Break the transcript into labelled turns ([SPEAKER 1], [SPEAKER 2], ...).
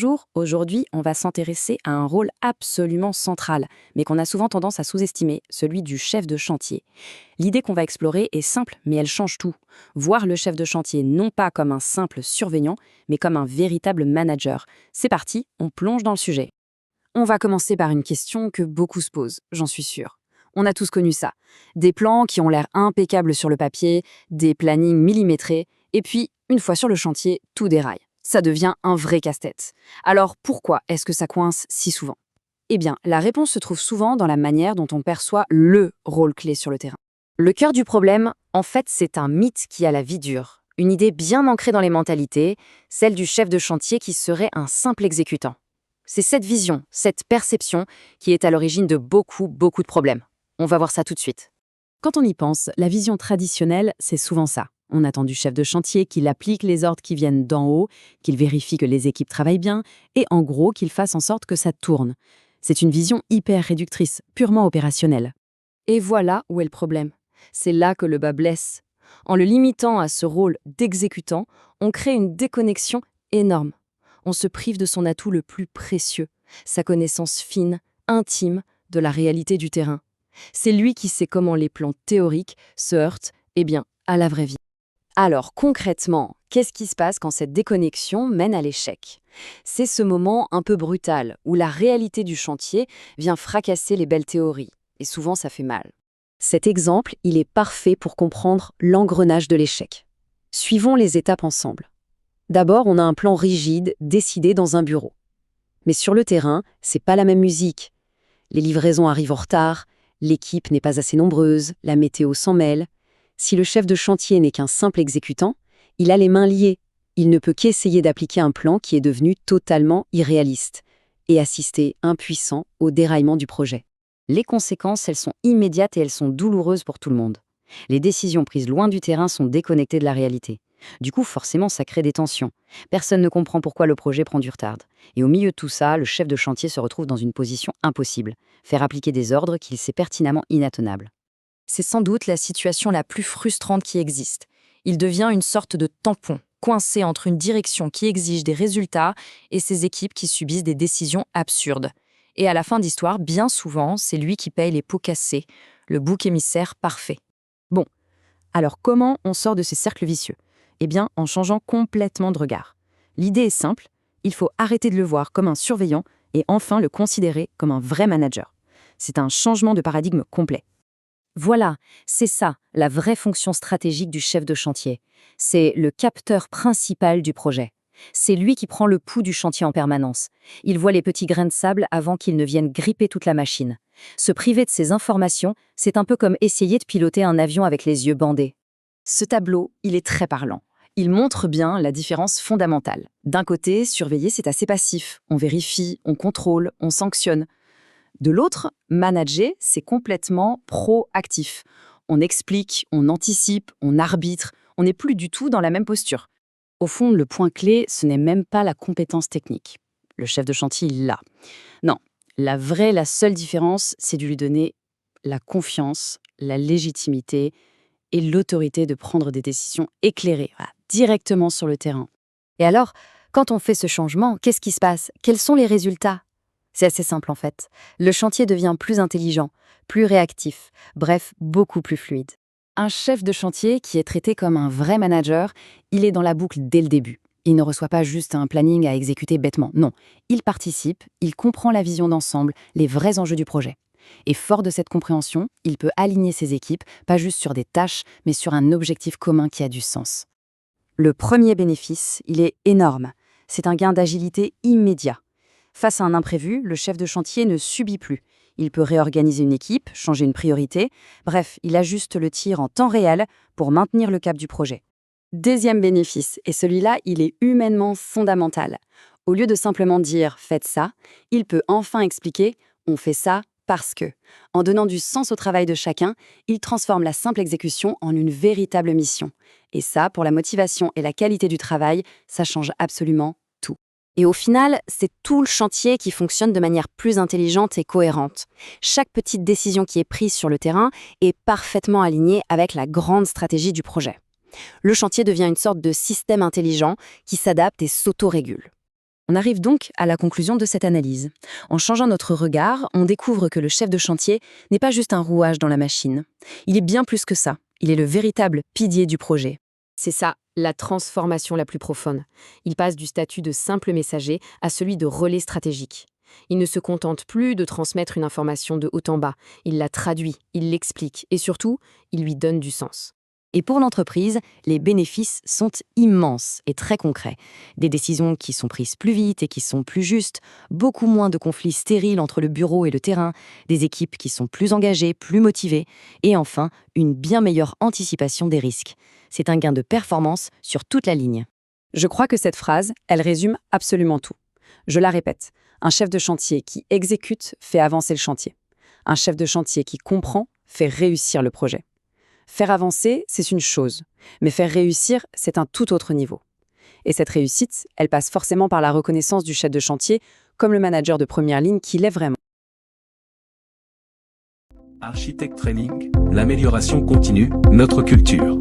[SPEAKER 1] Bonjour, aujourd'hui on va s'intéresser à un rôle absolument central, mais qu'on a souvent tendance à sous-estimer, celui du chef de chantier. L'idée qu'on va explorer est simple, mais elle change tout. Voir le chef de chantier non pas comme un simple surveillant, mais comme un véritable manager. C'est parti, on plonge dans le sujet. On va commencer par une question que beaucoup se posent, j'en suis sûre. On a tous connu ça. Des plans qui ont l'air impeccables sur le papier, des plannings millimétrés, et puis, une fois sur le chantier, tout déraille. Ça devient un vrai casse-tête. Alors pourquoi est-ce que ça coince si souvent? Eh bien, la réponse se trouve souvent dans la manière dont on perçoit le rôle clé sur le terrain. Le cœur du problème, en fait, c'est un mythe qui a la vie dure. Une idée bien ancrée dans les mentalités, celle du chef de chantier qui serait un simple exécutant. C'est cette vision, cette perception qui est à l'origine de beaucoup de problèmes. On va voir ça tout de suite. Quand on y pense, la vision traditionnelle, c'est souvent ça. On attend du chef de chantier qu'il applique les ordres qui viennent d'en haut, qu'il vérifie que les équipes travaillent bien et en gros qu'il fasse en sorte que ça tourne. C'est une vision hyper réductrice, purement opérationnelle. Et voilà où est le problème. C'est là que le bas blesse. En le limitant à ce rôle d'exécutant, on crée une déconnexion énorme. On se prive de son atout le plus précieux, sa connaissance fine, intime de la réalité du terrain. C'est lui qui sait comment les plans théoriques se heurtent, à la vraie vie. Alors concrètement, qu'est-ce qui se passe quand cette déconnexion mène à l'échec? C'est ce moment un peu brutal où la réalité du chantier vient fracasser les belles théories. Et souvent ça fait mal. Cet exemple, il est parfait pour comprendre l'engrenage de l'échec. Suivons les étapes ensemble. D'abord, on a un plan rigide, décidé dans un bureau. Mais sur le terrain, c'est pas la même musique. Les livraisons arrivent en retard, l'équipe n'est pas assez nombreuse, la météo s'en mêle. Si le chef de chantier n'est qu'un simple exécutant, il a les mains liées. Il ne peut qu'essayer d'appliquer un plan qui est devenu totalement irréaliste et assister, impuissant, au déraillement du projet. Les conséquences, elles sont immédiates et elles sont douloureuses pour tout le monde. Les décisions prises loin du terrain sont déconnectées de la réalité. Du coup, forcément, ça crée des tensions. Personne ne comprend pourquoi le projet prend du retard. Et au milieu de tout ça, le chef de chantier se retrouve dans une position impossible. Faire appliquer des ordres qu'il sait pertinemment inattenables. C'est sans doute la situation la plus frustrante qui existe. Il devient une sorte de tampon, coincé entre une direction qui exige des résultats et ses équipes qui subissent des décisions absurdes. Et à la fin d'histoire, bien souvent, c'est lui qui paye les pots cassés, le bouc émissaire parfait. Bon, alors comment on sort de ces cercles vicieux? Eh bien, en changeant complètement de regard. L'idée est simple, il faut arrêter de le voir comme un surveillant et enfin le considérer comme un vrai manager. C'est un changement de paradigme complet. Voilà, c'est ça, la vraie fonction stratégique du chef de chantier. C'est le capteur principal du projet. C'est lui qui prend le pouls du chantier en permanence. Il voit les petits grains de sable avant qu'ils ne viennent gripper toute la machine. Se priver de ces informations, c'est un peu comme essayer de piloter un avion avec les yeux bandés. Ce tableau, il est très parlant. Il montre bien la différence fondamentale. D'un côté, surveiller, c'est assez passif. On vérifie, on contrôle, on sanctionne. De l'autre, manager, c'est complètement proactif. On explique, on anticipe, on arbitre, on n'est plus du tout dans la même posture. Au fond, le point clé, ce n'est même pas la compétence technique. Le chef de chantier, il l'a. Non, la seule différence, c'est de lui donner la confiance, la légitimité et l'autorité de prendre des décisions éclairées, voilà, directement sur le terrain. Et alors, quand on fait ce changement, qu'est-ce qui se passe? Quels sont les résultats? C'est assez simple en fait. Le chantier devient plus intelligent, plus réactif, bref, beaucoup plus fluide. Un chef de chantier qui est traité comme un vrai manager, il est dans la boucle dès le début. Il ne reçoit pas juste un planning à exécuter bêtement, non. Il participe, il comprend la vision d'ensemble, les vrais enjeux du projet. Et fort de cette compréhension, il peut aligner ses équipes, pas juste sur des tâches, mais sur un objectif commun qui a du sens. Le premier bénéfice, il est énorme. C'est un gain d'agilité immédiat. Face à un imprévu, le chef de chantier ne subit plus. Il peut réorganiser une équipe, changer une priorité. Bref, il ajuste le tir en temps réel pour maintenir le cap du projet. Deuxième bénéfice, et celui-là, il est humainement fondamental. Au lieu de simplement dire « faites ça », il peut enfin expliquer « on fait ça parce que ». En donnant du sens au travail de chacun, il transforme la simple exécution en une véritable mission. Et ça, pour la motivation et la qualité du travail, ça change absolument tout. Et au final, c'est tout le chantier qui fonctionne de manière plus intelligente et cohérente. Chaque petite décision qui est prise sur le terrain est parfaitement alignée avec la grande stratégie du projet. Le chantier devient une sorte de système intelligent qui s'adapte et s'autorégule. On arrive donc à la conclusion de cette analyse. En changeant notre regard, on découvre que le chef de chantier n'est pas juste un rouage dans la machine. Il est bien plus que ça. Il est le véritable pilier du projet.
[SPEAKER 2] C'est ça, la transformation la plus profonde. Il passe du statut de simple messager à celui de relais stratégique. Il ne se contente plus de transmettre une information de haut en bas. Il la traduit, il l'explique et surtout, il lui donne du sens.
[SPEAKER 1] Et pour l'entreprise, les bénéfices sont immenses et très concrets. Des décisions qui sont prises plus vite et qui sont plus justes, beaucoup moins de conflits stériles entre le bureau et le terrain, des équipes qui sont plus engagées, plus motivées, et enfin, une bien meilleure anticipation des risques. C'est un gain de performance sur toute la ligne.
[SPEAKER 3] Je crois que cette phrase, elle résume absolument tout. Je la répète, un chef de chantier qui exécute fait avancer le chantier. Un chef de chantier qui comprend fait réussir le projet. Faire avancer, c'est une chose, mais faire réussir, c'est un tout autre niveau. Et cette réussite, elle passe forcément par la reconnaissance du chef de chantier comme le manager de première ligne qu'il est vraiment.
[SPEAKER 4] Architect Training, l'amélioration continue, notre culture.